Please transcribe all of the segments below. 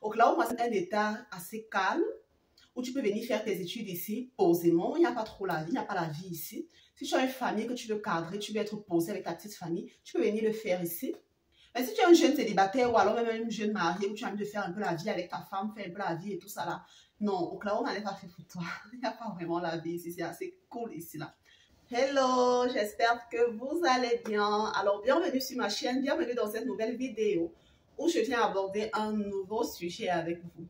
Oklahoma, c'est un état assez calme où tu peux venir faire tes études ici posément. Il n'y a pas trop la vie, il n'y a pas la vie ici. Si tu as une famille que tu veux cadrer, tu veux être posé avec ta petite famille, tu peux venir le faire ici. Mais si tu es un jeune célibataire ou alors même un jeune marié où tu as envie de faire un peu la vie avec ta femme, faire un peu la vie et tout ça là, non, Oklahoma n'est pas fait pour toi. Il n'y a pas vraiment la vie ici, c'est assez cool ici là. Hello, j'espère que vous allez bien. Alors, bienvenue sur ma chaîne, bienvenue dans cette nouvelle vidéo où je viens aborder un nouveau sujet avec vous.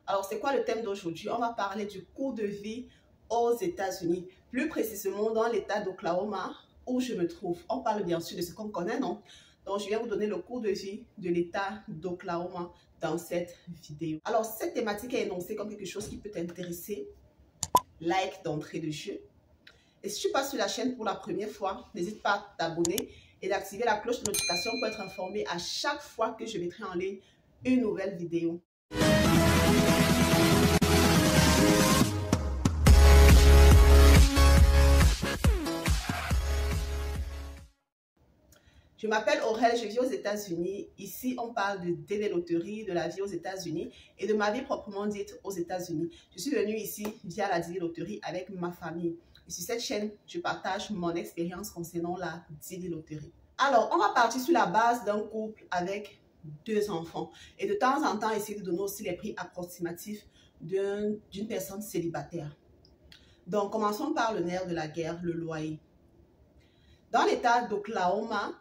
Alors, c'est quoi le thème d'aujourd'hui? On va parler du coût de vie aux États-Unis, plus précisément dans l'état d'Oklahoma où je me trouve. On parle bien sûr de ce qu'on connaît, non? Donc, je viens vous donner le coût de vie de l'état d'Oklahoma dans cette vidéo. Alors, cette thématique est énoncée comme quelque chose qui peut t'intéresser. Like d'entrée de jeu. Et si tu passes sur la chaîne pour la première fois, n'hésite pas à t'abonner et d'activer la cloche de notification pour être informé à chaque fois que je mettrai en ligne une nouvelle vidéo. Je m'appelle Aurel, je vis aux États-Unis. Ici, on parle de téléloterie, de la vie aux États-Unis et de ma vie proprement dite aux États-Unis. Je suis venue ici via la téléloterie avec ma famille. Et sur cette chaîne, je partage mon expérience concernant la téléloterie. Alors, on va partir sur la base d'un couple avec 2 enfants. Et de temps en temps, essayer de donner aussi les prix approximatifs d'une personne célibataire. Donc, commençons par le nerf de la guerre, le loyer. Dans l'état d'Oklahoma,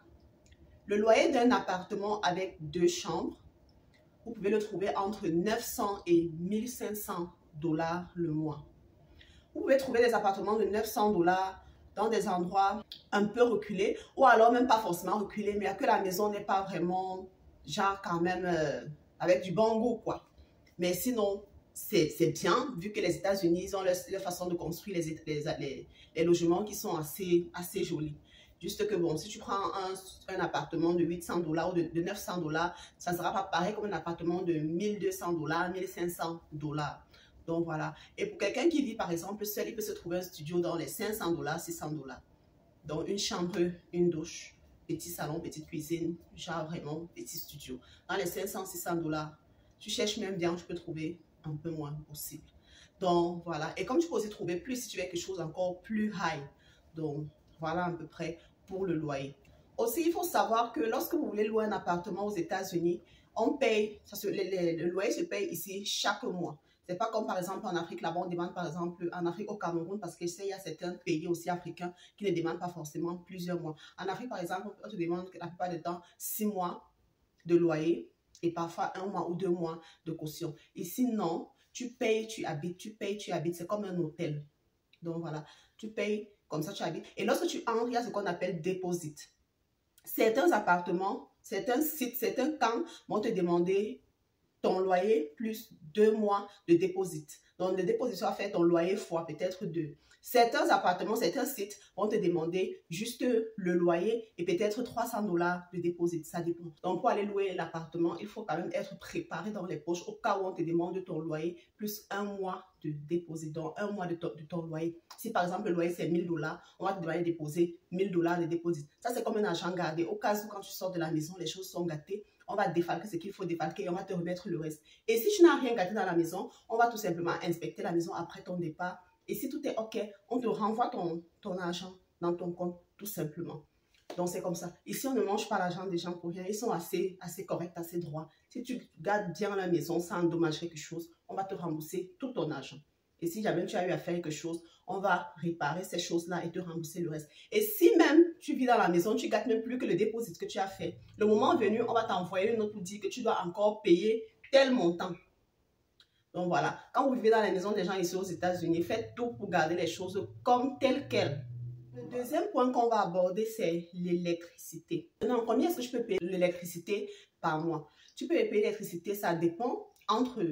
le loyer d'un appartement avec 2 chambres, vous pouvez le trouver entre 900 et 1500 $ le mois. Vous pouvez trouver des appartements de 900 $ dans des endroits un peu reculés ou alors même pas forcément reculés, mais que la maison n'est pas vraiment, genre quand même avec du bon goût quoi. Mais sinon, c'est bien vu que les États-Unis ont leur façon de construire les logements qui sont assez jolis. Juste que bon, si tu prends un appartement de 800 $ ou de 900 $, ça ne sera pas pareil comme un appartement de 1200 $, 1500 $. Donc voilà. Et pour quelqu'un qui vit par exemple seul, il peut se trouver un studio dans les 500 $, 600 $. Donc une chambre, une douche, petit salon, petite cuisine, genre vraiment petit studio. Dans les 500, 600 $, tu cherches même bien, tu peux trouver un peu moins possible. Donc voilà. Et comme tu peux aussi trouver plus si tu veux quelque chose encore plus high. Donc voilà à peu près pour le loyer. Aussi, il faut savoir que lorsque vous voulez louer un appartement aux États-Unis, on paye, le loyer se paye ici chaque mois. C'est pas comme par exemple en Afrique, là-bas on demande par exemple en Afrique au Cameroun, parce que il y a certains pays aussi africains qui ne demandent pas forcément plusieurs mois. En Afrique par exemple, on te demande la plupart du temps 6 mois de loyer et parfois 1 mois ou 2 mois de caution. Ici non, tu payes, tu habites, tu payes, tu habites, c'est comme un hôtel. Donc voilà, tu payes, comme ça tu habites. Et lorsque tu entres, il y a ce qu'on appelle déposit. Certains appartements, certains sites, certains camps vont te demander ton loyer plus 2 mois de déposit. Donc, le déposit va faire ton loyer fois peut-être 2. Certains appartements, certains sites vont te demander juste le loyer et peut-être 300 $ de déposit. Ça dépend. Donc, pour aller louer l'appartement, il faut quand même être préparé dans les poches au cas où on te demande ton loyer plus 1 mois de déposit. Donc, 1 mois de ton loyer. Si par exemple le loyer c'est 1000 $, on va te demander de déposer 1000 $ de déposit. Ça, c'est comme un argent gardé. Au cas où quand tu sors de la maison, les choses sont gâtées. On va défalquer ce qu'il faut défalquer et on va te remettre le reste. Et si tu n'as rien gâté dans la maison, on va tout simplement inspecter la maison après ton départ. Et si tout est OK, on te renvoie ton argent dans ton compte tout simplement. Donc, c'est comme ça. Ici, on ne mange pas l'argent des gens pour rien. Ils sont assez corrects, assez droits. Si tu gardes bien la maison sans endommager quelque chose, on va te rembourser tout ton argent. Et si jamais tu as eu à faire quelque chose, on va réparer ces choses-là et te rembourser le reste. Et si même tu vis dans la maison, tu ne gâtes même plus que le déposit que tu as fait. Le moment venu, on va t'envoyer une note pour dire que tu dois encore payer tel montant. Donc voilà, quand vous vivez dans la maison des gens ici aux États-Unis, faites tout pour garder les choses comme telles quelles. Le deuxième point qu'on va aborder, c'est l'électricité. Maintenant, combien est-ce que je peux payer l'électricité par mois? Tu peux payer l'électricité, ça dépend entre...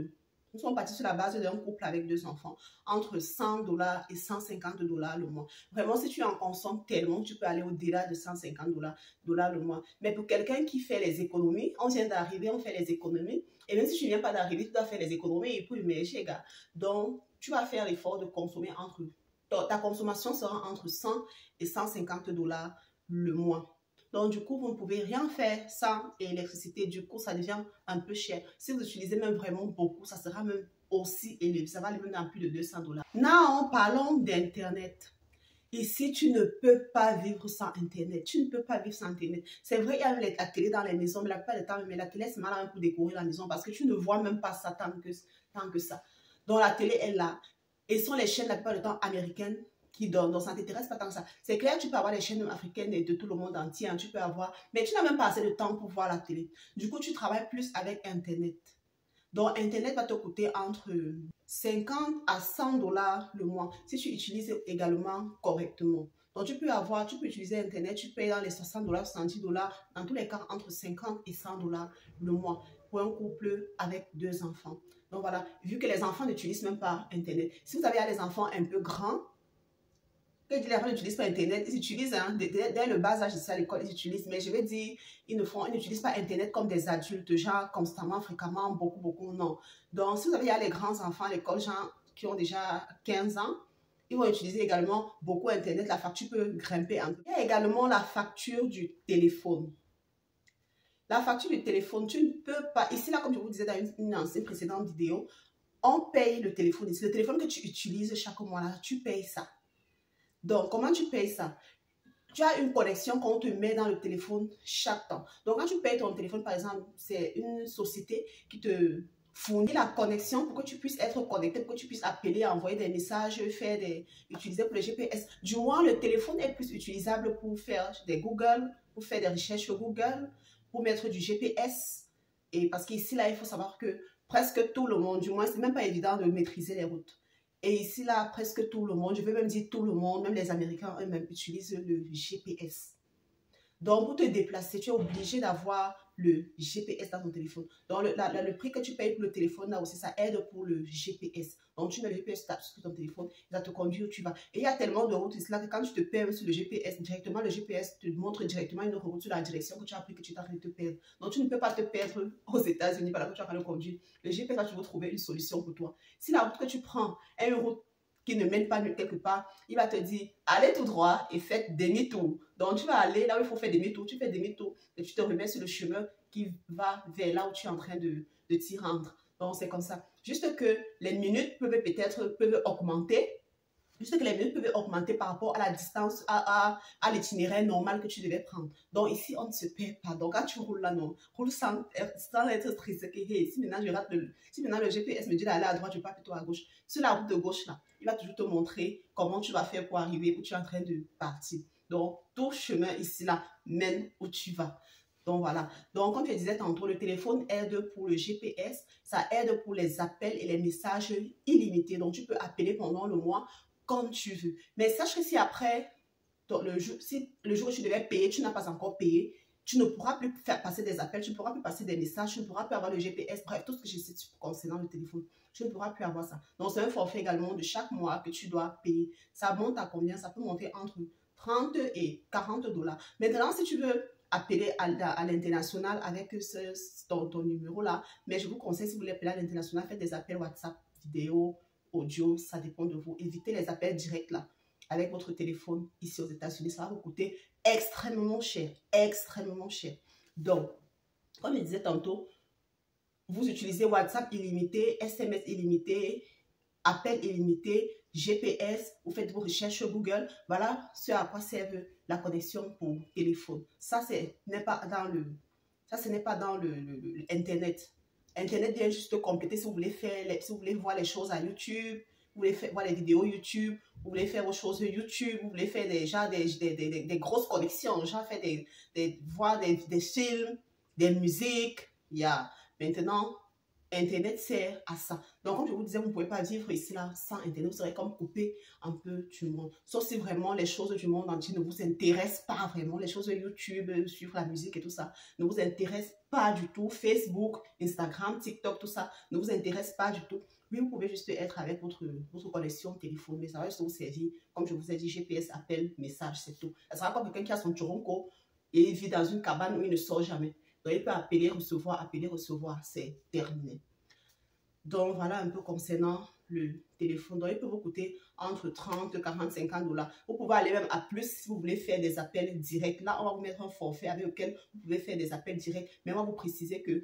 Nous sommes partis sur la base d'un couple avec 2 enfants, entre 100 $ et 150 $ le mois. Vraiment, si tu en consommes tellement, tu peux aller au-delà de 150 $ le mois. Mais pour quelqu'un qui fait les économies, on vient d'arriver, on fait les économies. Et même si tu ne viens pas d'arriver, tu dois faire les économies et pour émerger, gars. Donc, tu vas faire l'effort de consommer ta consommation sera entre 100 et 150 $ le mois. Donc, du coup, vous ne pouvez rien faire sans électricité. Du coup, ça devient un peu cher. Si vous utilisez même vraiment beaucoup, ça sera même aussi élevé. Ça va aller même à plus de 200 $. Now, parlons d'Internet. Ici, tu ne peux pas vivre sans Internet. Tu ne peux pas vivre sans Internet. C'est vrai, il y a la télé dans les maisons, mais la plupart du temps, mais la télé, c'est mal pour décorer la maison parce que tu ne vois même pas ça tant que ça. Donc, la télé est là. Et ce sont les chaînes, la plupart du temps, américaines qui donnent. Donc, ça ne t'intéresse pas tant que ça. C'est clair, tu peux avoir les chaînes africaines et de tout le monde entier. Hein, tu peux avoir, mais tu n'as même pas assez de temps pour voir la télé. Du coup, tu travailles plus avec Internet. Donc, Internet va te coûter entre 50 à 100 $ le mois si tu utilises également correctement. Donc, tu peux utiliser Internet, tu payes dans les 60 $, 70 $, dans tous les cas, entre 50 et 100 $ le mois pour un couple avec 2 enfants. Donc, voilà, vu que les enfants n'utilisent même pas Internet. Si vous avez des enfants un peu grands, les enfants n'utilisent pas Internet, ils utilisent, hein, dès le bas âge, à l'école, ils utilisent, mais je vais dire, ils n'utilisent pas Internet comme des adultes, genre constamment, fréquemment, beaucoup, non. Donc, si vous avez les grands enfants à l'école, genre, qui ont déjà 15 ans, ils vont utiliser également beaucoup Internet, la facture peut grimper un peu. Il y a également la facture du téléphone. La facture du téléphone, tu ne peux pas, ici là, comme je vous disais dans une ancienne précédente vidéo, on paye le téléphone ici. Le téléphone que tu utilises chaque mois là, tu payes ça. Donc, comment tu payes ça? Tu as une connexion qu'on te met dans le téléphone chaque temps. Donc, quand tu payes ton téléphone, par exemple, c'est une société qui te fournit la connexion pour que tu puisses être connecté, pour que tu puisses appeler, envoyer des messages, utiliser pour le GPS. Du moins, le téléphone est plus utilisable pour faire des Google, pour faire des recherches sur Google, pour mettre du GPS. Et parce qu'ici, là, il faut savoir que presque tout le monde, du moins, c'est même pas évident de maîtriser les routes. Et ici, là, presque tout le monde, je vais même dire tout le monde, même les Américains eux-mêmes utilisent le GPS. Donc, pour te déplacer, tu es obligé d'avoir le GPS dans ton téléphone. Donc, le prix que tu payes pour le téléphone, là aussi, ça aide pour le GPS. Donc, tu mets le GPS sur ton téléphone, il va te conduire où tu vas. Et il y a tellement de routes ici là que quand tu te perds sur le GPS, directement, le GPS te montre directement une route sur la direction que tu as pris, que tu es en train de te perdre. Donc, tu ne peux pas te perdre aux États-Unis pendant que tu es en train de conduire. Le GPS va toujours trouver une solution pour toi. Si la route que tu prends est une route qui ne mène pas quelque part, il va te dire, allez tout droit et faites demi-tour. Donc, tu vas aller là où il faut faire demi-tour, tu fais demi-tour et tu te remets sur le chemin qui va vers là où tu es en train de t'y rendre. Donc, c'est comme ça. Juste que les minutes peuvent augmenter. Juste que les minutes peuvent augmenter par rapport à la distance, à l'itinéraire normal que tu devais prendre. Donc, ici, on ne se perd pas. Donc, quand tu roules là, non, roule sans être triste. Hey, si maintenant le GPS me dit d'aller à droite, je pars plutôt à gauche. Sur la route de gauche, là, il va toujours te montrer comment tu vas faire pour arriver où tu es en train de partir. Donc, tout chemin ici, là, mène où tu vas. Donc, voilà. Donc, comme je disais tantôt, le téléphone aide pour le GPS. Ça aide pour les appels et les messages illimités. Donc, tu peux appeler pendant le mois comme tu veux. Mais sache que si après, le jour où tu devais payer, tu n'as pas encore payé, tu ne pourras plus faire passer des appels, tu ne pourras plus passer des messages, tu ne pourras plus avoir le GPS, bref, tout ce que je sais concernant le téléphone, tu ne pourras plus avoir ça. Donc, c'est un forfait également de chaque mois que tu dois payer. Ça monte à combien? Ça peut monter entre 30 et 40 $. Maintenant, si tu veux appeler à l'international avec ton numéro là, mais je vous conseille, si vous voulez appeler à l'international, faites des appels WhatsApp, vidéo, audio, ça dépend de vous. Évitez les appels directs là, avec votre téléphone ici aux États-Unis. Ça va vous coûter extrêmement cher. Extrêmement cher. Donc, comme je disais tantôt, vous utilisez WhatsApp illimité, SMS illimité, appel illimité, GPS, vous faites vos recherches sur Google. Voilà ce à quoi sert la connexion pour téléphone. Ça, ce n'est pas dans le Internet. Internet vient juste compléter si vous voulez si vous voulez voir les choses à YouTube, vous voulez voir les vidéos YouTube, vous voulez faire vos choses YouTube, vous voulez faire des grosses connexions, genre faire voir des films, des musiques. Maintenant, Internet sert à ça. Donc, comme je vous disais, vous ne pouvez pas vivre ici là sans Internet. Vous serez comme coupé un peu du monde. Sauf si vraiment les choses du monde entier ne vous intéressent pas vraiment. Les choses de YouTube, suivre la musique et tout ça, ne vous intéressent pas du tout. Facebook, Instagram, TikTok, tout ça ne vous intéresse pas du tout. Oui, vous pouvez juste être avec votre connexion téléphone. Mais ça va juste vous servir, comme je vous ai dit, GPS, appel, message, c'est tout. Ça sera comme quelqu'un qui a son Toronko et il vit dans une cabane où il ne sort jamais. Donc, il peut appeler, recevoir, c'est terminé. Donc, voilà un peu concernant le téléphone. Donc, il peut vous coûter entre 30, 40, 50 dollars. Vous pouvez aller même à plus si vous voulez faire des appels directs. Là, on va vous mettre un forfait avec lequel vous pouvez faire des appels directs. Mais on va vous préciser que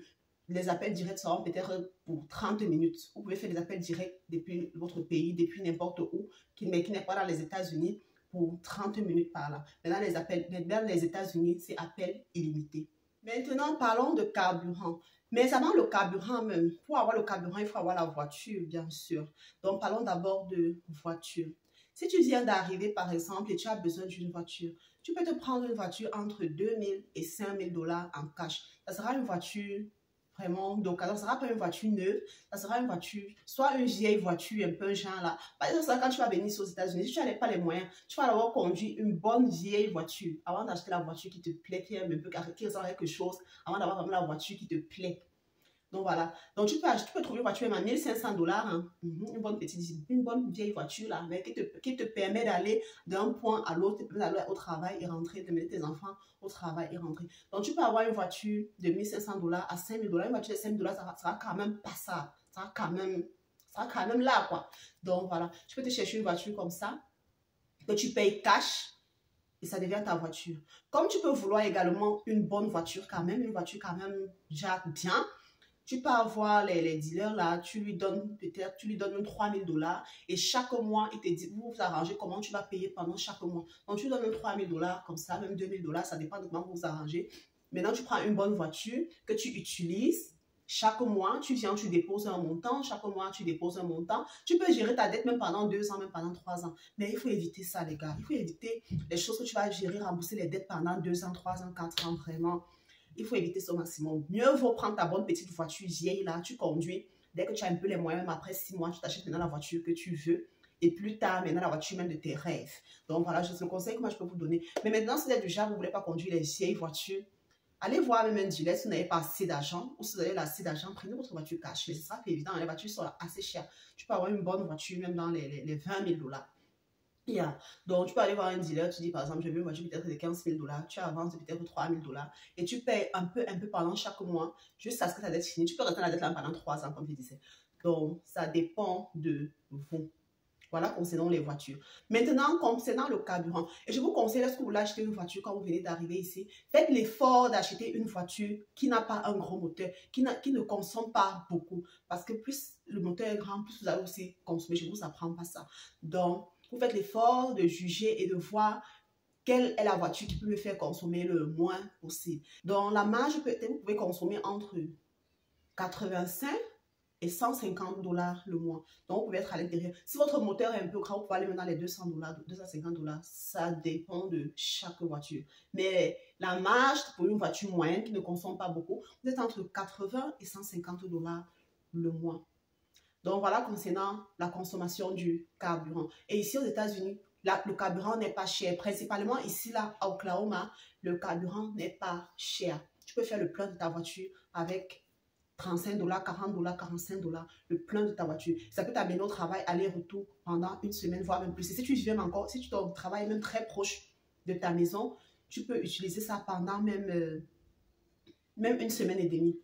les appels directs seront peut-être pour 30 minutes. Vous pouvez faire des appels directs depuis votre pays, depuis n'importe où, mais qui n'est pas dans les États-Unis, pour 30 minutes par là. Maintenant, dans les États-Unis, c'est appel illimité. Maintenant, parlons de carburant. Mais avant le carburant même, pour avoir le carburant, il faut avoir la voiture, bien sûr. Donc, parlons d'abord de voiture. Si tu viens d'arriver, par exemple, et tu as besoin d'une voiture, tu peux te prendre une voiture entre 2 000 et 5 000 dollars en cash. Ça sera une voiture vraiment d'occasion. Ça sera pas une voiture neuve, ça sera une voiture, soit une vieille voiture, un peu genre là. Par exemple, quand tu vas venir ici aux États-Unis, si tu n'as pas les moyens, tu vas d'abord conduire une bonne vieille voiture avant d'acheter la voiture qui te plaît, qui aime un peu, qui ressemble à quelque chose, avant d'avoir vraiment la voiture qui te plaît. Donc voilà. Donc tu peux trouver une voiture même à 1 500 dollars, hein. Une bonne vieille voiture là, mais qui te permet d'aller d'un point à l'autre, d'aller au travail et rentrer, de mettre tes enfants au travail et rentrer. Donc tu peux avoir une voiture de 1 500 dollars à 5 000 dollars. Une voiture de 5 000 dollars, ça sera quand même pas ça. Ça sera quand même là quoi. Donc voilà. Tu peux te chercher une voiture comme ça, que tu payes cash. Et ça devient ta voiture. Comme tu peux vouloir également une bonne voiture quand même, une voiture quand même déjà bien, tu peux avoir les dealers là, tu lui donnes 3 000 dollars et chaque mois, il te dit, vous vous arrangez comment tu vas payer pendant chaque mois. Donc, tu donnes 3 000 dollars comme ça, même 2 000 dollars, ça dépend de comment vous vous arrangez. Maintenant, tu prends une bonne voiture que tu utilises. Chaque mois, tu viens, tu déposes un montant. Chaque mois, tu déposes un montant. Tu peux gérer ta dette même pendant 2 ans, même pendant 3 ans. Mais il faut éviter ça, les gars. Il faut éviter les choses que tu vas gérer, rembourser les dettes pendant 2 ans, 3 ans, 4 ans, vraiment. Il faut éviter ça au maximum. Mieux vaut prendre ta bonne petite voiture vieille là, tu conduis. Dès que tu as un peu les moyens, même après 6 mois, tu t'achètes maintenant la voiture que tu veux. Et plus tard, maintenant, la voiture même de tes rêves. Donc voilà, c'est le conseil que moi je peux vous donner. Mais maintenant, si vous êtes du genre, vous ne voulez pas conduire les vieilles voitures, allez voir même un dealer si vous n'avez pas assez d'argent. Ou si vous avez assez d'argent, prenez votre voiture cash. Mais ce sera pas évident, les voitures sont assez chères. Tu peux avoir une bonne voiture même dans les 20 000 dollars. Yeah. Donc, tu peux aller voir un dealer, tu dis par exemple, je veux une voiture peut-être de 15 000 dollars, tu avances peut-être 3 000 dollars et tu payes un peu pendant chaque mois, jusqu'à ce que ta dette finisse. Tu peux rester dans la dette là pendant 3 ans, comme je disais. Donc, ça dépend de vous. Voilà concernant les voitures. Maintenant, concernant le carburant, et je vous conseille, lorsque vous voulez acheter une voiture, quand vous venez d'arriver ici, faites l'effort d'acheter une voiture qui n'a pas un gros moteur, qui ne consomme pas beaucoup. Parce que plus le moteur est grand, plus vous allez aussi consommer. Chez vous, ça ne prend pas ça. Donc, vous faites l'effort de juger et de voir quelle est la voiture qui peut me faire consommer le moins possible. Donc, la marge, peut-être, vous pouvez consommer entre 85 et 150 dollars le mois. Donc, vous pouvez être à l'intérieur. Si votre moteur est un peu grand, vous pouvez aller maintenant les 200 dollars, 250 dollars. Ça dépend de chaque voiture. Mais la marge pour une voiture moyenne qui ne consomme pas beaucoup, vous êtes entre 80 et 150 dollars le mois. Donc, voilà concernant la consommation du carburant. Et ici, aux États-Unis, le carburant n'est pas cher. Principalement ici, là, à Oklahoma, le carburant n'est pas cher. Tu peux faire le plein de ta voiture avec 35 dollars, 40 dollars, 45 dollars, le plein de ta voiture. Ça peut t'amener au travail, aller-retour pendant une semaine, voire même plus. Et si tu viens encore, si tu travailles même très proche de ta maison, tu peux utiliser ça pendant même une semaine et demie.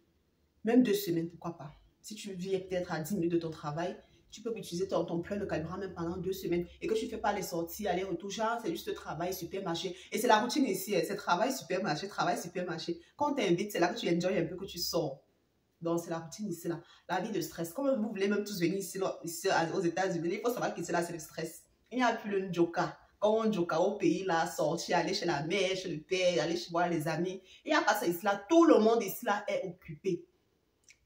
Même 2 semaines, pourquoi pas. Si tu vis peut-être à 10 minutes de ton travail, tu peux utiliser ton plein de carburant même pendant 2 semaines et que tu ne fais pas les sorties, aller-retour, genre c'est juste travail, supermarché. Et c'est la routine ici, c'est travail, supermarché, travail, supermarché. Quand on t'invite, c'est là que tu enjoy un peu, que tu sors. Donc c'est la routine ici, là. La vie de stress. Comme vous voulez même tous venir ici aux États-Unis, il faut savoir qu'ici, là, c'est le stress. Il n'y a plus le joker. Quand on joker au pays, là, sortir, aller chez la mère, chez le père, aller voir les amis. Il n'y a pas ça ici, là. Tout le monde ici, là, est occupé.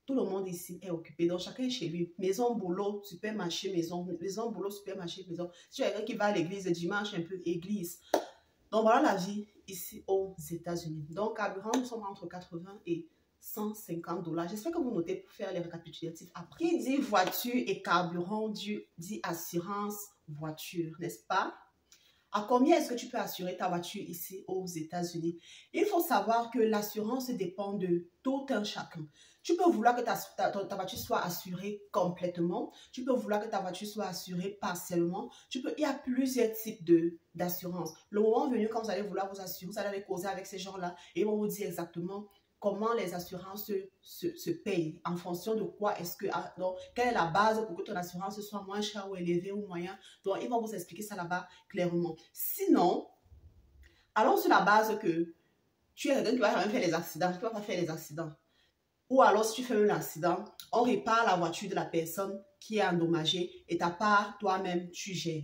Tout le monde ici est occupé. Donc, chacun est chez lui. Maison, boulot, supermarché, maison. Maison, boulot, supermarché, maison. Si tu as quelqu'un qui va à l'église le dimanche, un peu église. Donc, voilà la vie ici aux États-Unis. Donc, carburant, nous sommes entre 80 et 150 dollars. J'espère que vous notez pour faire les récapitulatifs après. Qui dit voiture et carburant dit assurance voiture, n'est-ce pas? À combien est-ce que tu peux assurer ta voiture ici aux États-Unis? Il faut savoir que l'assurance dépend de tout un chacun. Tu peux vouloir que ta voiture soit assurée complètement. Tu peux vouloir que ta voiture soit assurée partiellement. Il y a plusieurs types d'assurance. Le moment venu, quand vous allez vouloir vous assurer, vous allez causer avec ces gens-là et ils vont vous dire exactement comment les assurances se payent, en fonction de quoi est-ce que, donc, quelle est la base pour que ton assurance soit moins chère ou élevée ou moyen. Donc, ils vont vous expliquer ça là-bas clairement. Sinon, allons sur la base que tu es quelqu'un qui va jamais faire des accidents, tu ne vas pas faire des accidents. Ou alors, si tu fais un accident, on répare la voiture de la personne qui est endommagée et ta part, toi-même, tu gères.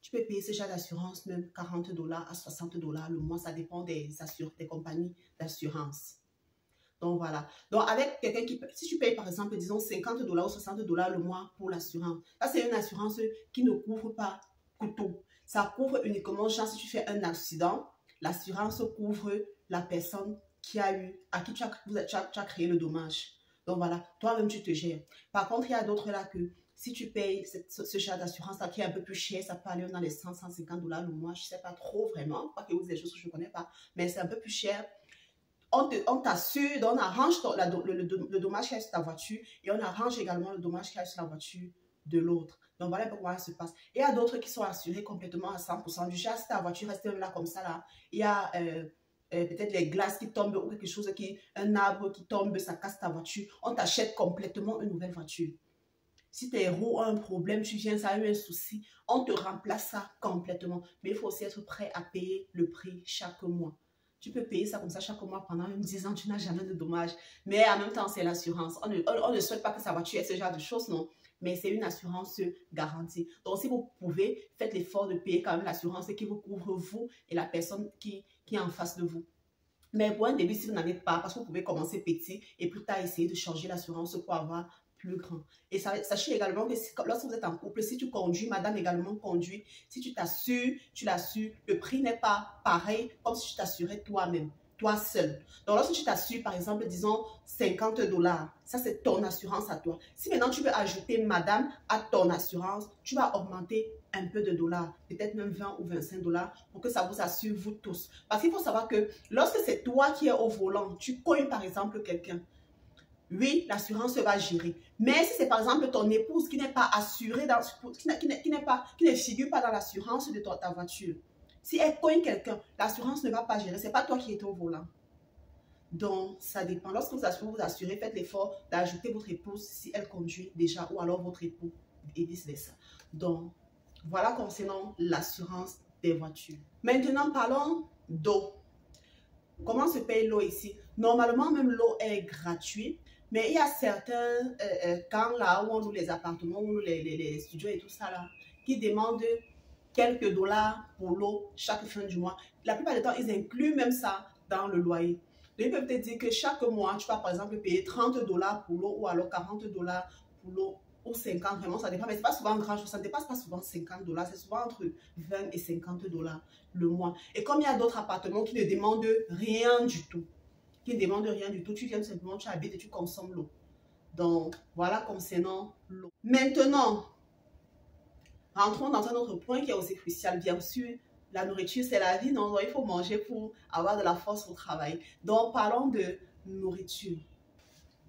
Tu peux payer ce genre d'assurance même 40 $ à 60 $ le mois. Ça dépend des compagnies d'assurance. Donc, voilà. Donc, avec quelqu'un qui... Si tu payes, par exemple, disons 50 $ ou 60 $ le mois pour l'assurance, ça, c'est une assurance qui ne couvre pas tout. Ça couvre uniquement, genre, si tu fais un accident, l'assurance couvre la personne à qui tu as créé le dommage. Donc, voilà. Toi-même, tu te gères. Par contre, il y a d'autres là que... Si tu payes ce genre d'assurance-là qui est un peu plus cher, ça peut aller dans les 100, 150 $ le mois. Je ne sais pas trop vraiment. Pas que vous avez des choses que je ne connais pas. Mais c'est un peu plus cher. On t'assure, on arrange le dommage qu'il y a sur ta voiture. Et on arrange également le dommage qu'il y a sur la voiture de l'autre. Donc voilà un peu comment ça se passe. Et il y a d'autres qui sont assurés complètement à 100%. Du genre, si ta voiture reste là comme ça, là, il y a... peut-être les glaces qui tombent ou quelque chose, un arbre qui tombe, ça casse ta voiture. On t'achète complètement une nouvelle voiture. Si tes roues ont un problème, tu viens, ça a eu un souci, on te remplace ça complètement. Mais il faut aussi être prêt à payer le prix chaque mois. Tu peux payer ça comme ça chaque mois pendant même 10 ans, tu n'as jamais de dommages. Mais en même temps, c'est l'assurance. On ne souhaite pas que sa voiture ait ce genre de choses, non. Mais c'est une assurance garantie. Donc, si vous pouvez, faites l'effort de payer quand même l'assurance qui vous couvre vous et la personne qui est en face de vous. Mais pour un début, si vous n'avez pas, parce que vous pouvez commencer petit et plus tard essayer de changer l'assurance pour avoir plus grand. Et sachez également que lorsque vous êtes en couple, si tu conduis, madame également conduit, si tu t'assures, tu l'assures, le prix n'est pas pareil comme si tu t'assurais toi-même, toi seul. Donc lorsque tu t'assures, par exemple, disons 50 $, ça c'est ton assurance à toi. Si maintenant tu veux ajouter madame à ton assurance, tu vas augmenter un peu de dollars, peut-être même 20 ou 25 $ pour que ça vous assure vous tous. Parce qu'il faut savoir que lorsque c'est toi qui es au volant, tu cognes par exemple quelqu'un, oui, l'assurance va gérer. Mais si c'est par exemple ton épouse qui n'est pas assurée, qui ne figure pas dans l'assurance de ta voiture, si elle cogne quelqu'un, l'assurance ne va pas gérer. Ce n'est pas toi qui es au volant. Donc, ça dépend. Lorsque vous assurez, faites l'effort d'ajouter votre épouse si elle conduit déjà ou alors votre époux et vice-versa. Donc, voilà concernant l'assurance des voitures. Maintenant, parlons d'eau. Comment se paye l'eau ici? Normalement, même l'eau est gratuite. Mais il y a certains camps là où on loue les appartements, où les studios et tout ça là, qui demandent quelques dollars pour l'eau chaque fin du mois. La plupart du temps, ils incluent même ça dans le loyer. Donc, ils peuvent te dire que chaque mois, tu vas par exemple payer 30 $ pour l'eau ou alors 40 $ pour l'eau ou 50, vraiment ça dépend. Mais ce n'est pas souvent grand chose, ça ne dépasse pas souvent 50 $, c'est souvent entre 20 et 50 $ le mois. Et comme il y a d'autres appartements qui ne demandent rien du tout, qui ne demande rien du tout, tu viens simplement, tu habites et tu consommes l'eau. Donc, voilà concernant l'eau. Maintenant, rentrons dans un autre point qui est aussi crucial. Bien sûr, la nourriture, c'est la vie, donc il faut manger pour avoir de la force au travail. Donc, parlons de nourriture.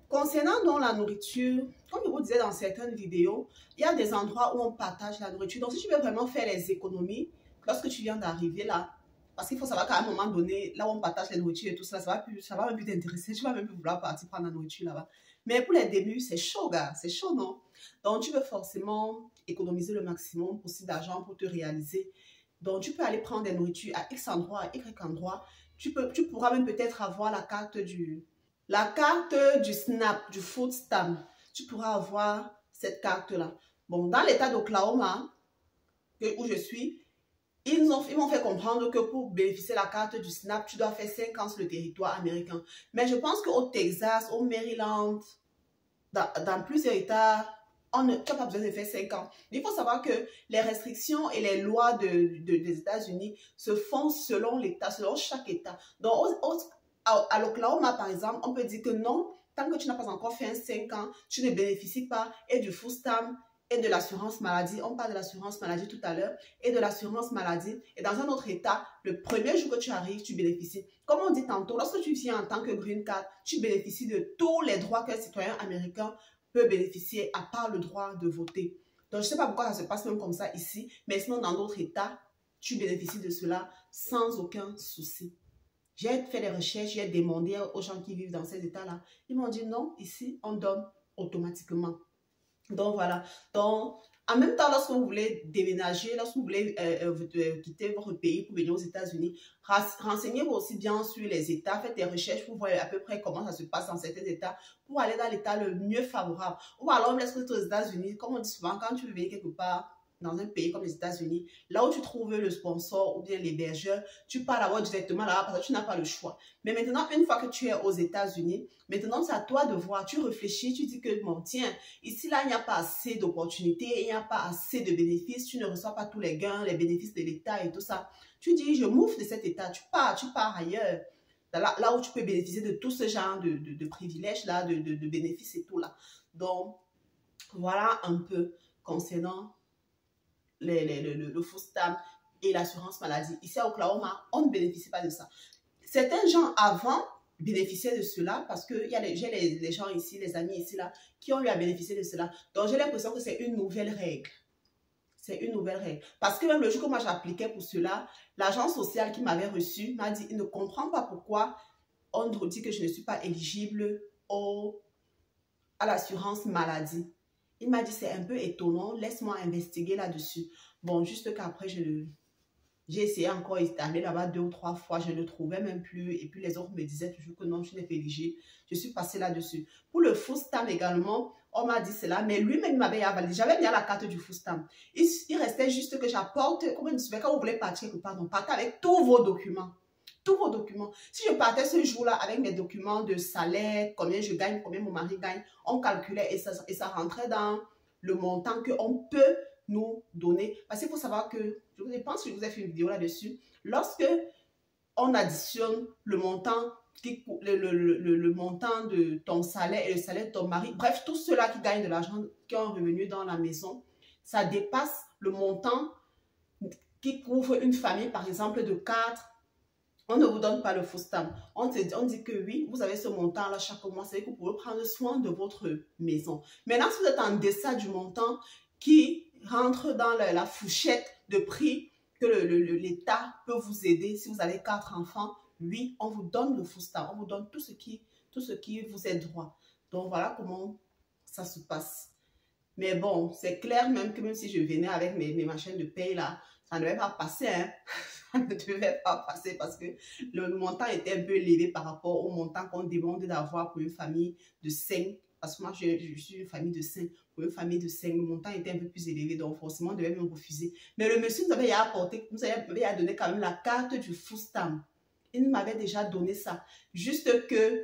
Concernant donc la nourriture, comme je vous disais dans certaines vidéos, il y a des endroits où on partage la nourriture. Donc, si tu veux vraiment faire les économies, lorsque tu viens d'arriver là, parce qu'il faut savoir qu'à un moment donné, là où on partage les nourritures et tout ça, ça va même plus t'intéresser. Tu vas même plus vouloir partir prendre la nourriture là-bas. Mais pour les débuts, c'est chaud, gars. C'est chaud, non? Donc, tu veux forcément économiser le maximum possible d'argent pour te réaliser. Donc, tu peux aller prendre des nourritures à X endroit, à Y endroit. Tu pourras même peut-être avoir la carte du SNAP, du Food Stamp. Tu pourras avoir cette carte-là. Bon, dans l'état d'Oklahoma, où je suis, ils m'ont fait comprendre que pour bénéficier de la carte du SNAP, tu dois faire 5 ans sur le territoire américain. Mais je pense qu'au Texas, au Maryland, dans plusieurs États, tu n'as pas besoin de faire 5 ans. Il faut savoir que les restrictions et les lois des États-Unis se font selon l'État, selon chaque État. Donc, à l'Oklahoma, par exemple, on peut dire que non, tant que tu n'as pas encore fait 5 ans, tu ne bénéficies pas et du Food Stamp et de l'assurance maladie. On parle de l'assurance maladie tout à l'heure et de l'assurance maladie. Et dans un autre État, le premier jour que tu arrives, tu bénéficies. Comme on dit tantôt, lorsque tu viens en tant que green card, tu bénéficies de tous les droits qu'un citoyen américain peut bénéficier, à part le droit de voter. Donc, je ne sais pas pourquoi ça se passe même comme ça ici, mais sinon, dans d'autres États, tu bénéficies de cela sans aucun souci. J'ai fait des recherches, j'ai demandé aux gens qui vivent dans ces états-là. Ils m'ont dit non, ici, on donne automatiquement. Donc voilà. Donc, en même temps, lorsque vous voulez déménager, lorsque vous voulez quitter votre pays pour venir aux États-Unis, renseignez-vous aussi bien sur les États, faites des recherches pour voir à peu près comment ça se passe dans certains États, pour aller dans l'État le mieux favorable. Ou alors, lorsque vous êtes aux États-Unis, comme on dit souvent, quand tu veux venir quelque part dans un pays comme les États-Unis, là où tu trouves le sponsor ou bien l'hébergeur, tu pars d'abord directement là-bas parce que tu n'as pas le choix. Mais maintenant, une fois que tu es aux États-Unis, maintenant c'est à toi de voir, tu réfléchis, tu dis que bon, tiens, ici là, il n'y a pas assez d'opportunités, il n'y a pas assez de bénéfices, tu ne reçois pas tous les gains, les bénéfices de l'État et tout ça. Tu dis, je m'ouvre de cet État, tu pars ailleurs. Là où tu peux bénéficier de tout ce genre de privilèges là, de bénéfices et tout là. Donc, voilà un peu concernant le food stamp et l'assurance maladie. Ici à Oklahoma, on ne bénéficie pas de ça. Certains gens avant bénéficiaient de cela parce que j'ai les gens ici, les amis ici là, qui ont eu à bénéficier de cela. Donc j'ai l'impression que c'est une nouvelle règle. C'est une nouvelle règle. Parce que même le jour que moi j'appliquais pour cela, l'agent social qui m'avait reçu m'a dit, il ne comprend pas pourquoi on me dit que je ne suis pas éligible à l'assurance maladie. Il m'a dit, c'est un peu étonnant, laisse-moi investiguer là-dessus. Bon, juste qu'après, j'ai essayé encore d'aller là-bas 2 ou 3 fois, je ne le trouvais même plus. Et puis les autres me disaient toujours que non, je n'ai pas éligible. Je suis passée là-dessus. Pour le food stamp également, on m'a dit cela, mais lui-même m'avait validé. J'avais mis à la carte du food stamp. Il restait juste que j'apporte, comme je disais, quand vous voulez partir quelque part, donc partez avec tous vos documents. Tous vos documents. Si je partais ce jour-là avec mes documents de salaire, combien je gagne, combien mon mari gagne, on calculait et ça rentrait dans le montant qu'on peut nous donner. Parce qu'il faut savoir que, je pense que je vous ai fait une vidéo là-dessus, lorsque on additionne le montant, le montant de ton salaire et le salaire de ton mari, bref, tous ceux-là qui gagnent de l'argent, qui ont revenu dans la maison, ça dépasse le montant qui couvre une famille, par exemple, de 4. On ne vous donne pas le food stamp. On dit que oui, vous avez ce montant-là chaque mois. C'est que vous pouvez prendre soin de votre maison. Maintenant, si vous êtes en deçà du montant qui rentre dans la fourchette de prix que l'État peut vous aider, si vous avez 4 enfants, oui, on vous donne le food stamp. On vous donne tout ce qui vous est droit. Donc, voilà comment ça se passe. Mais bon, c'est clair même que même si je venais avec mes machines de paye là, ça ne devait pas passer, hein. Ça ne devait pas passer parce que le montant était un peu élevé par rapport au montant qu'on demande d'avoir pour une famille de 5. Parce que moi, je suis une famille de 5. Pour une famille de 5, le montant était un peu plus élevé. Donc, forcément, on devait même refuser. Mais le monsieur nous avait apporté, nous avait donné quand même la carte du food stamp. Il m'avait déjà donné ça. Juste que,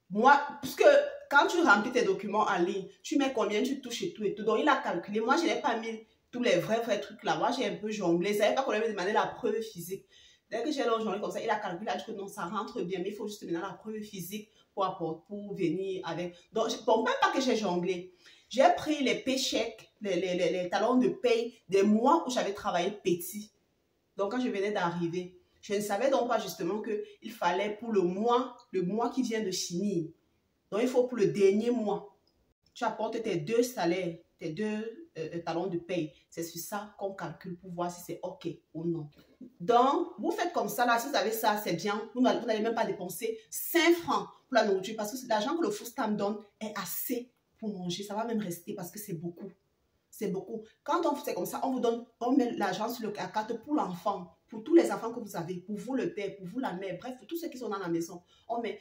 moi, parce que quand tu remplis tes documents en ligne, tu mets combien tu touches et tout et tout. Donc, il a calculé. Moi, je n'ai pas mis tous les vrais trucs là. Moi, j'ai un peu jonglé. Il ne savait pas qu'on avait demandé la preuve physique. Dès que j'ai jonglé comme ça, il a calculé, il a dit que non, ça rentre bien, mais il faut juste maintenant la preuve physique pour venir avec. Donc, bon, même pas que j'ai jonglé. J'ai pris les paychecks, les talons de paye des mois où j'avais travaillé petit. Donc, quand je venais d'arriver, je ne savais donc pas justement qu'il fallait pour le mois qui vient de finir. Donc, il faut pour le dernier mois. Tu apportes tes 2 salaires, tes 2 talons de paye. C'est sur ça qu'on calcule pour voir si c'est OK ou non. Donc, vous faites comme ça, là, si vous avez ça, c'est bien. Vous n'allez même pas dépenser 5 francs pour la nourriture parce que l'argent que le food stamp donne est assez pour manger. Ça va même rester parce que c'est beaucoup. C'est beaucoup. Quand on fait comme ça, on met l'argent sur la carte pour l'enfant, pour tous les enfants que vous avez, pour vous le père, pour vous la mère, bref, pour tous ceux qui sont dans la maison.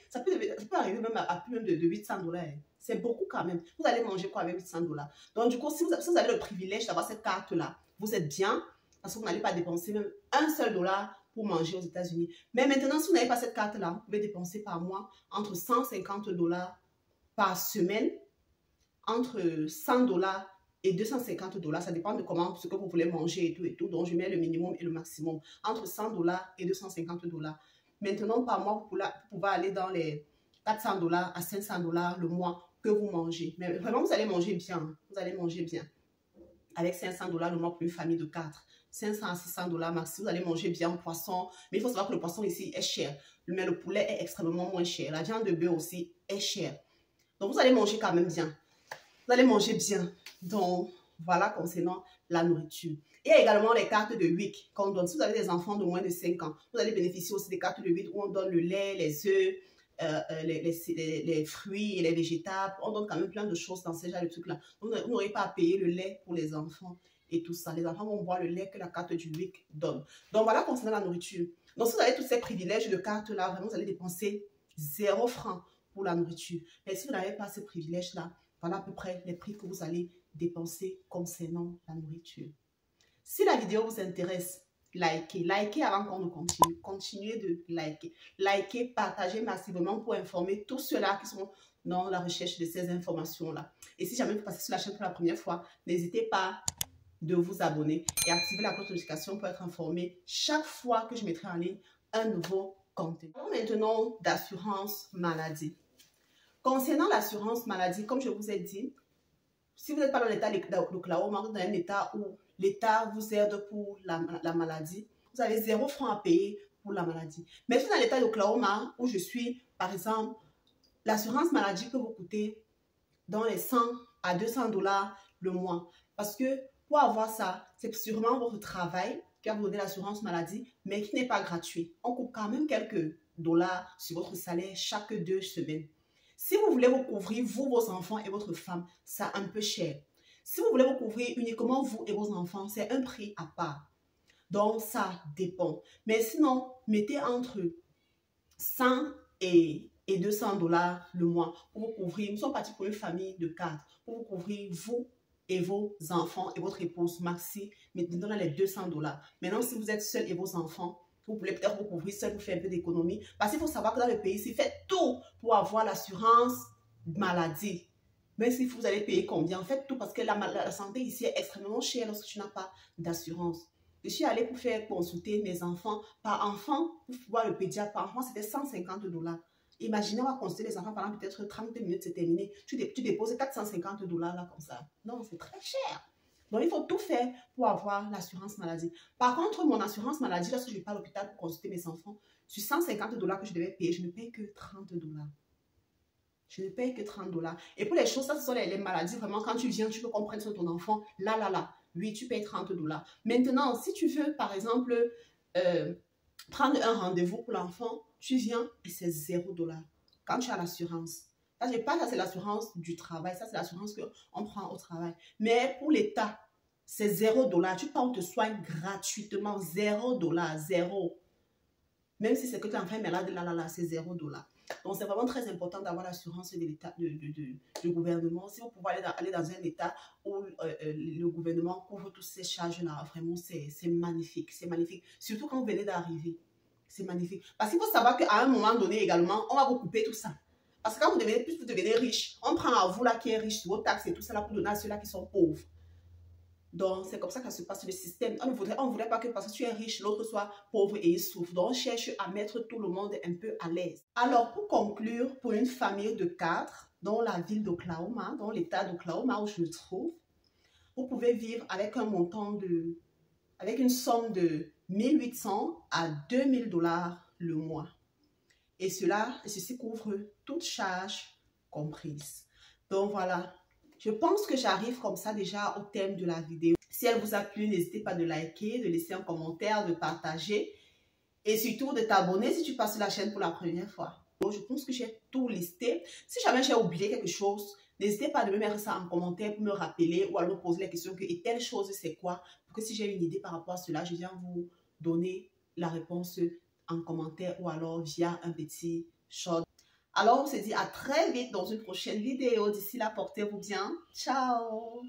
Ça peut arriver même à plus même de 800 $. Hein. C'est beaucoup quand même. Vous allez manger quoi avec 800 $? Donc du coup, si vous avez le privilège d'avoir cette carte-là, vous êtes bien parce que vous n'allez pas dépenser même un seul dollar pour manger aux États-Unis. Mais maintenant, si vous n'avez pas cette carte-là, vous pouvez dépenser par mois entre 150 $ par semaine, entre 100 $ et 250 $, ça dépend de ce que vous voulez manger et tout. Donc, je mets le minimum et le maximum. Entre 100 $ et 250 $. Maintenant, par mois, vous pouvez aller dans les 400 $ à 500 $ le mois que vous mangez. Mais vraiment, vous allez manger bien. Vous allez manger bien. Avec 500 $ le mois pour une famille de 4. 500 à 600 $ max. Vous allez manger bien poisson. Mais il faut savoir que le poisson ici est cher. Mais le poulet est extrêmement moins cher. La viande de bœuf aussi est chère. Donc, vous allez manger quand même bien. Vous allez manger bien. Donc, voilà concernant la nourriture. Il y a également les cartes de WIC qu'on donne. Si vous avez des enfants de moins de 5 ans, vous allez bénéficier aussi des cartes de WIC où on donne le lait, les œufs, les fruits et les végétables. On donne quand même plein de choses dans ces genres de trucs-là. Vous n'aurez pas à payer le lait pour les enfants et tout ça. Les enfants vont boire le lait que la carte du WIC donne. Donc voilà concernant la nourriture. Donc si vous avez tous ces privilèges de carte-là, vraiment vous allez dépenser 0 francs pour la nourriture. Mais si vous n'avez pas ces privilèges-là, voilà à peu près les prix que vous allez dépenser concernant la nourriture. Si la vidéo vous intéresse, likez avant qu'on ne continue. Continuez de liker. Likez, partagez massivement pour informer tous ceux-là qui sont dans la recherche de ces informations-là. Et si jamais vous passez sur la chaîne pour la première fois, n'hésitez pas de vous abonner et activer la cloche de notification pour être informé chaque fois que je mettrai en ligne un nouveau contenu. Maintenant, d'assurance maladie. Concernant l'assurance maladie, comme je vous ai dit, si vous n'êtes pas dans l'état d'Oklahoma, vous êtes dans un état où l'État vous aide pour la maladie, vous avez 0 francs à payer pour la maladie. Mais si dans l'état d'Oklahoma, où je suis, par exemple, l'assurance maladie peut vous coûter dans les 100 à 200 $ le mois. Parce que pour avoir ça, c'est sûrement votre travail qui va vous donner l'assurance maladie, mais qui n'est pas gratuit. On coupe quand même quelques dollars sur votre salaire chaque 2 semaines. Si vous voulez vous couvrir, vous, vos enfants et votre femme, c'est un peu cher. Si vous voulez vous couvrir uniquement vous et vos enfants, c'est un prix à part. Donc, ça dépend. Mais sinon, mettez entre 100 et 200 $ le mois pour vous couvrir. Nous sommes partis pour une famille de 4. Pour vous couvrir, vous et vos enfants et votre épouse maxi, mettez dans les 200 $. Maintenant, si vous êtes seul et vos enfants, vous pouvez peut-être vous couvrir seul, vous faire un peu d'économie. Parce qu'il faut savoir que dans le pays, ici, faites tout pour avoir l'assurance maladie. Même si vous allez payer combien, faites tout parce que la santé ici est extrêmement chère lorsque tu n'as pas d'assurance. Je suis allée pour faire consulter mes enfants. Par enfant, pour voir le pédiatre, par enfant, c'était 150 $. Imaginez, on va consulter les enfants pendant peut-être 30 minutes, c'est terminé. Tu déposes 450 $ là comme ça. Non, c'est très cher. Donc, il faut tout faire pour avoir l'assurance maladie. Par contre, mon assurance maladie, lorsque je vais pas à l'hôpital pour consulter mes enfants, sur 150 $ que je devais payer, je ne paye que 30 $. Je ne paye que 30 $. Et pour les choses, ça, ce sont les maladies, vraiment, quand tu viens, tu veux qu'on prenne sur ton enfant, là. Oui, tu payes 30 $. Maintenant, si tu veux, par exemple, prendre un rendez-vous pour l'enfant, tu viens et c'est 0 $. Quand tu as l'assurance. Ça, je parle, ça c'est l'assurance du travail. Ça, c'est l'assurance qu'on prend au travail. Mais pour l'État, c'est 0 $. Tu peux, on te soigne gratuitement. 0 $. 0. Même si c'est que tu es enfin malade, là, c'est 0 $. Donc, c'est vraiment très important d'avoir l'assurance de l'État, du gouvernement. Si vous pouvez aller dans un État où le gouvernement couvre toutes ces charges-là, vraiment, c'est magnifique. C'est magnifique. Surtout quand vous venez d'arriver. C'est magnifique. Parce qu'il faut savoir qu'à un moment donné également, on va vous couper tout ça. Parce que quand plus vous devenez riche, on prend à vous là qui est riche sur vos taxes et tout ça là pour donner à ceux-là qui sont pauvres. Donc, c'est comme ça que ça se passe le système. On ne voudrait pas que parce que tu es riche, l'autre soit pauvre et il souffre. Donc, on cherche à mettre tout le monde un peu à l'aise. Alors, pour conclure, pour une famille de 4, dans la ville d'Oklahoma, dans l'état d'Oklahoma où je me trouve, vous pouvez vivre avec un montant avec une somme de 1800 à 2000 $ le mois. Et ceci couvre toutes charges comprises. Donc voilà, je pense que j'arrive comme ça déjà au thème de la vidéo. Si elle vous a plu, n'hésitez pas de liker, de laisser un commentaire, de partager et surtout de t'abonner si tu passes sur la chaîne pour la première fois. Donc, je pense que j'ai tout listé. Si jamais j'ai oublié quelque chose, n'hésitez pas de me mettre ça en commentaire pour me rappeler ou à me poser la question que et telle chose c'est quoi, pour que si j'ai une idée par rapport à cela, je viens vous donner la réponse en commentaire ou alors via un petit short. Alors, on se dit à très vite dans une prochaine vidéo. D'ici là, portez-vous bien. Ciao!